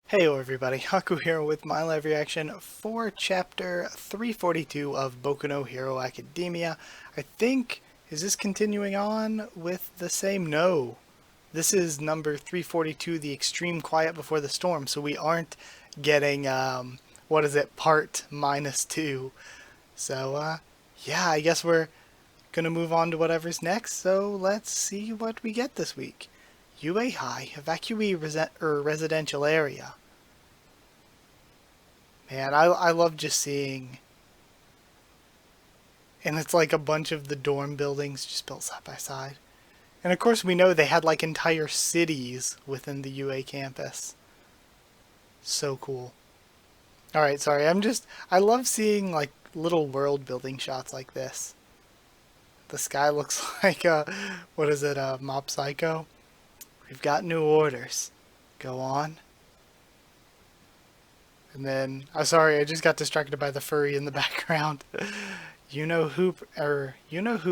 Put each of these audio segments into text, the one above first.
Hey everybody, Haku here with my live reaction for chapter 342 of Boku no Hero Academia. I think, is this continuing on with the same? No. This is number 342, The Extreme Quiet Before the Storm, so we aren't getting, what is it, part -2. So, yeah, I guess we're gonna move on to whatever's next, so let's see what we get this week. UA High, evacuee residential area. Man, I love just seeing, and it's like a bunch of the dorm buildings just built side by side. And of course we know they had like entire cities within the UA campus. So cool. Alright, sorry, I love seeing like little world building shots like this. The sky looks like what is it, Mob Psycho? We've got new orders. Go on. And then, I'm sorry, I just got distracted by the furry in the background. You know who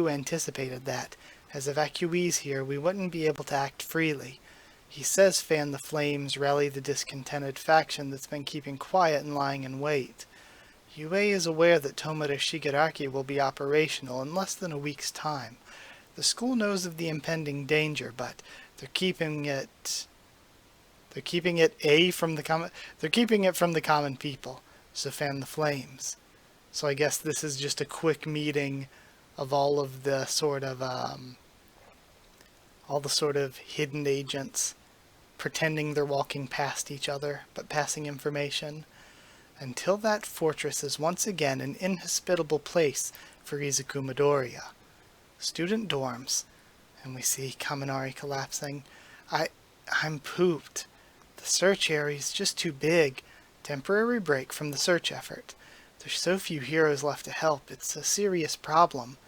anticipated that. As evacuees here, we wouldn't be able to act freely. He says fan the flames, rally the discontented faction that's been keeping quiet and lying in wait. UA is aware that Tomura Shigaraki will be operational in less than a week's time. The school knows of the impending danger, but they're keeping it from the common people, so fan the flames. So I guess this is just a quick meeting of all the sort of hidden agents pretending they're walking past each other, but passing information. Until that fortress is once again an inhospitable place for Izuku Midoriya. Student dorms, and we see Kaminari collapsing. I'm pooped. The search area is just too big. Temporary break from the search effort. There's so few heroes left to help, it's a serious problem.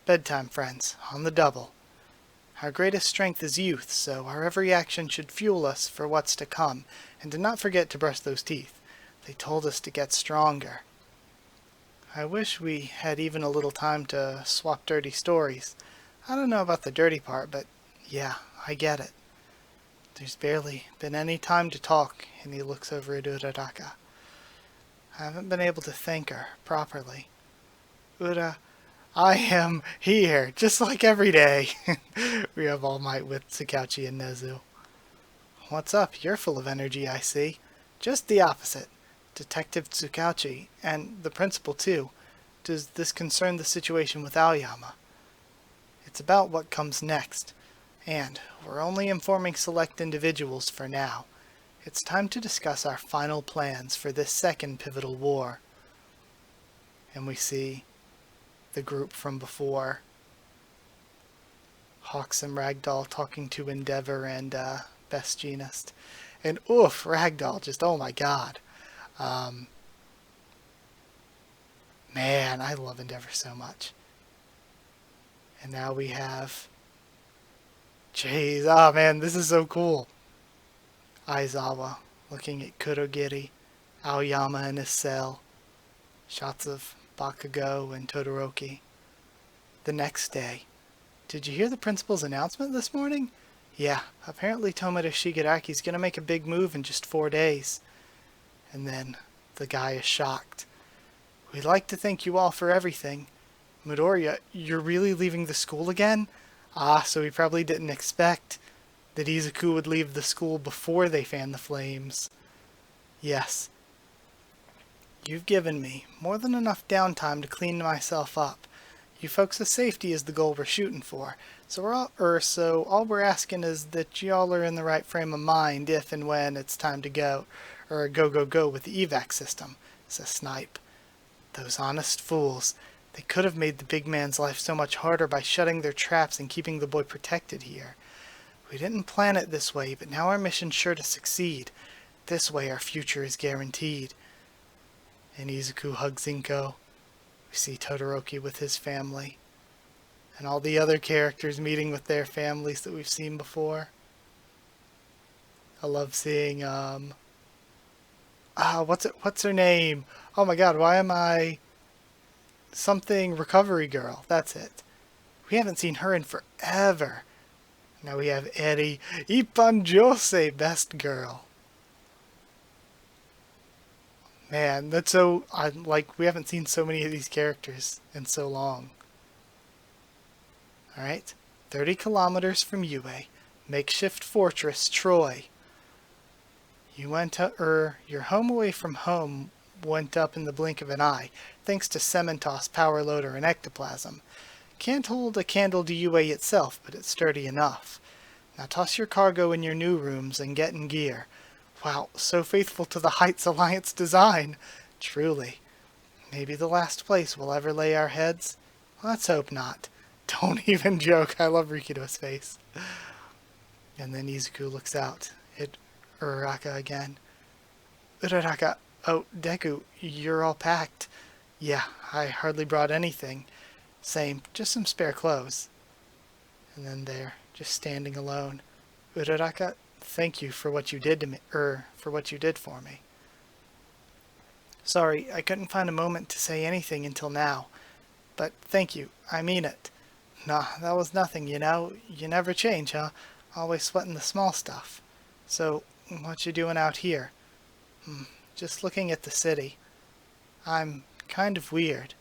Bedtime, friends, on the double. Our greatest strength is youth, so our every action should fuel us for what's to come, and do not forget to brush those teeth. They told us to get stronger. I wish we had even a little time to swap dirty stories. I don't know about the dirty part, but yeah, I get it. There's barely been any time to talk, and he looks over at Uraraka. I haven't been able to thank her properly. I am here, just like every day. We have All Might with Tsukauchi and Nezu. What's up? You're full of energy, I see. Just the opposite. Detective Tsukauchi, and the principal too. Does this concern the situation with Aoyama? It's about what comes next. And we're only informing select individuals for now. It's time to discuss our final plans for this second pivotal war. And we see the group from before. Hawks and Ragdoll talking to Endeavor and Best Genist. And oof, Ragdoll, just oh my god. Man, I love Endeavor so much. And now we have... Jeez, oh man, this is so cool. Aizawa looking at Kurogiri, Aoyama in his cell, shots of Bakugo and Todoroki. The next day. Did you hear the principal's announcement this morning? Yeah, apparently Tomura Shigaraki's gonna make a big move in just 4 days. And then the guy is shocked. We'd like to thank you all for everything. Midoriya, you're really leaving the school again? Ah, so he probably didn't expect that Izuku would leave the school before they fan the flames. Yes. You've given me more than enough downtime to clean myself up. You folks' safety is the goal we're shooting for. So all we're asking is that y'all are in the right frame of mind if and when it's time to go. Or go with the evac system, says Snipe. Those honest fools. They could have made the big man's life so much harder by shutting their traps and keeping the boy protected here. We didn't plan it this way, but now our mission's sure to succeed. This way our future is guaranteed. And Izuku hugs Zinko. We see Todoroki with his family. And all the other characters meeting with their families that we've seen before. I love seeing, what's her name? Oh my god, why am I... Something Recovery Girl, that's it. We haven't seen her in forever. Now we have Eri, Ippan Jose, best girl. Man, that's so, like, we haven't seen so many of these characters in so long. Alright, 30 kilometers from Yue. Makeshift fortress, Troy. You went your home away from home went up in the blink of an eye, thanks to Cementos, Power Loader, and Ectoplasm. Can't hold a candle to Yue itself, but it's sturdy enough. Now toss your cargo in your new rooms and get in gear. Wow, so faithful to the Heights Alliance design. Truly. Maybe the last place we'll ever lay our heads? Let's hope not. Don't even joke. I love Rikido's face. And then Izuku looks out at Uraraka again. Uraraka, oh, Deku, you're all packed. Yeah, I hardly brought anything. Same, just some spare clothes. And then they're just standing alone. Uraraka, thank you for what you did to me, for what you did for me. Sorry, I couldn't find a moment to say anything until now. But thank you, I mean it. Nah, that was nothing, you know. You never change, huh? Always sweating the small stuff. So, what you doing out here? Just looking at the city. I'm kind of weird.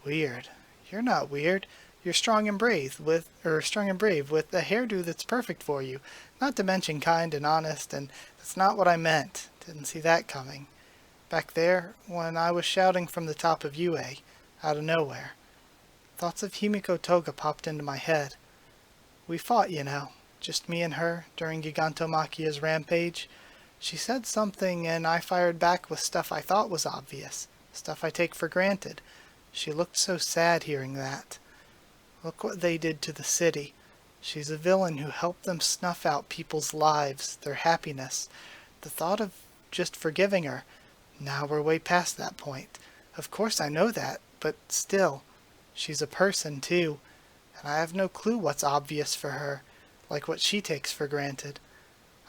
Weird? You're not weird. You're strong and brave with a hairdo that's perfect for you. Not to mention kind and honest, and that's not what I meant. Didn't see that coming. Back there, when I was shouting from the top of Yue, out of nowhere, thoughts of Himiko Toga popped into my head. We fought, you know, just me and her, during Gigantomachia's rampage. She said something and I fired back with stuff I thought was obvious, stuff I take for granted. She looked so sad hearing that. Look what they did to the city. She's a villain who helped them snuff out people's lives, their happiness. The thought of just forgiving her, now we're way past that point. Of course I know that, but still, she's a person too, and I have no clue what's obvious for her, like what she takes for granted.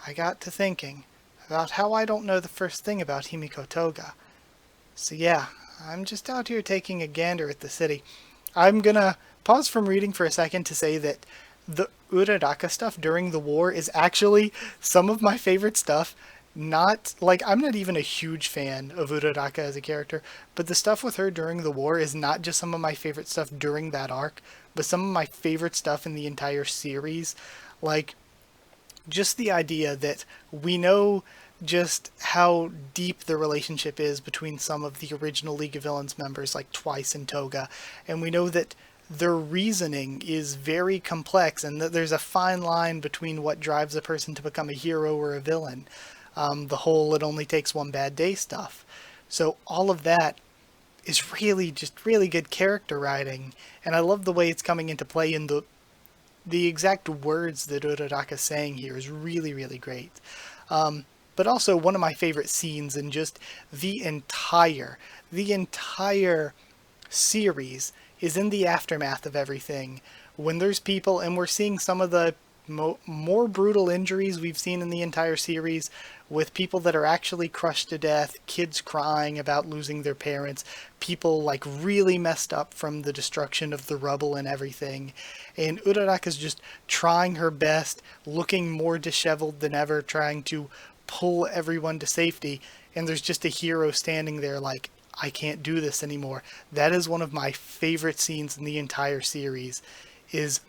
I got to thinking about how I don't know the first thing about Himiko Toga. So yeah, I'm just out here taking a gander at the city. I'm gonna pause from reading for a second to say that the Uraraka stuff during the war is actually some of my favorite stuff. Not, like, I'm not even a huge fan of Uraraka as a character, but the stuff with her during the war is not just some of my favorite stuff during that arc, but some of my favorite stuff in the entire series. Like, just the idea that we know just how deep the relationship is between some of the original League of Villains members like Twice and Toga, and we know that their reasoning is very complex and that there's a fine line between what drives a person to become a hero or a villain. The whole it only takes one bad day stuff. So all of that is really just really good character writing, and I love the way it's coming into play in the exact words that Uraraka's saying here is really, really great. But also one of my favorite scenes in just the entire series is in the aftermath of everything. When there's people, and we're seeing some of the more brutal injuries we've seen in the entire series, with people that are actually crushed to death, kids crying about losing their parents, people like really messed up from the destruction of the rubble and everything. And Uraraka's just trying her best, looking more disheveled than ever, trying to pull everyone to safety, and there's just a hero standing there like, I can't do this anymore. That is one of my favorite scenes in the entire series, is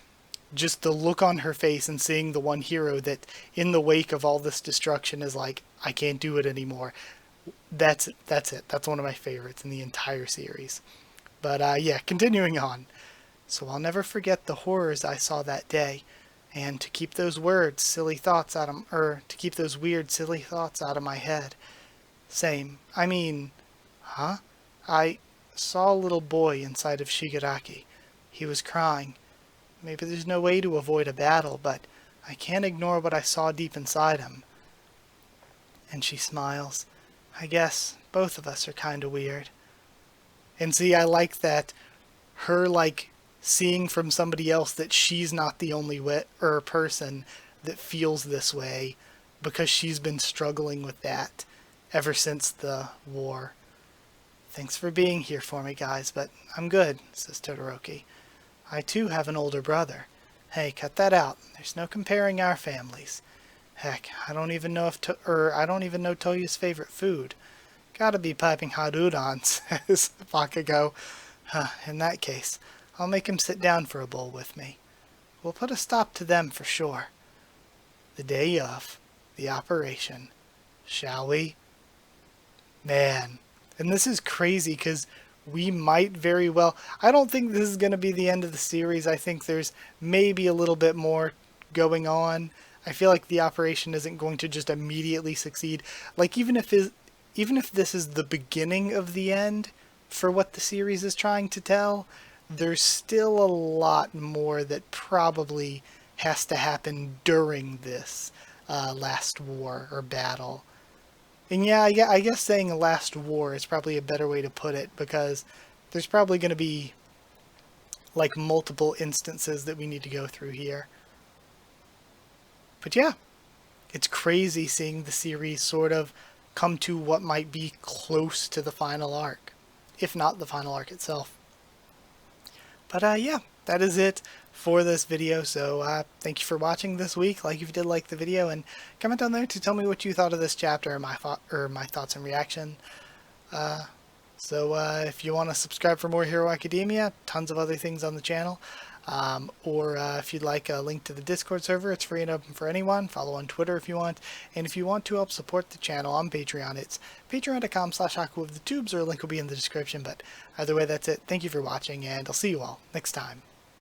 just the look on her face and seeing the one hero that in the wake of all this destruction is like, I can't do it anymore. That's it. That's one of my favorites in the entire series. But yeah, continuing on. So I'll never forget the horrors I saw that day, and to keep those weird, silly thoughts out of my head. Same. I mean, huh? I saw a little boy inside of Shigaraki. He was crying. Maybe there's no way to avoid a battle, but I can't ignore what I saw deep inside him. And she smiles. I guess both of us are kinda weird. And see, I like that her, like, seeing from somebody else that she's not the only person that feels this way, because she's been struggling with that ever since the war. Thanks for being here for me, guys, but I'm good, says Todoroki. I too have an older brother. Hey, cut that out. There's no comparing our families. Heck, I don't even know Toyo's favorite food. Gotta be piping hot udon, says Bakugo. In that case, I'll make him sit down for a bowl with me. We'll put a stop to them for sure. The day of the operation, shall we? Man, and this is crazy because we might very well... I don't think this is going to be the end of the series. I think there's maybe a little bit more going on. I feel like the operation isn't going to just immediately succeed. Like, even if this is the beginning of the end for what the series is trying to tell, there's still a lot more that probably has to happen during this last war or battle. And yeah, I guess saying last war is probably a better way to put it, because there's probably going to be like multiple instances that we need to go through here. But yeah, it's crazy seeing the series sort of come to what might be close to the final arc, if not the final arc itself. But yeah, that is it for this video. So thank you for watching this week. Like if you did like the video, and comment down there to tell me what you thought of this chapter or my thoughts and reaction. So if you want to subscribe for more Hero Academia, tons of other things on the channel. Or if you'd like a link to the Discord server, it's free and open for anyone. Follow on Twitter if you want. And if you want to help support the channel on Patreon, it's patreon.com/Haku of the Tubes, or a link will be in the description. But either way, that's it. Thank you for watching, and I'll see you all next time.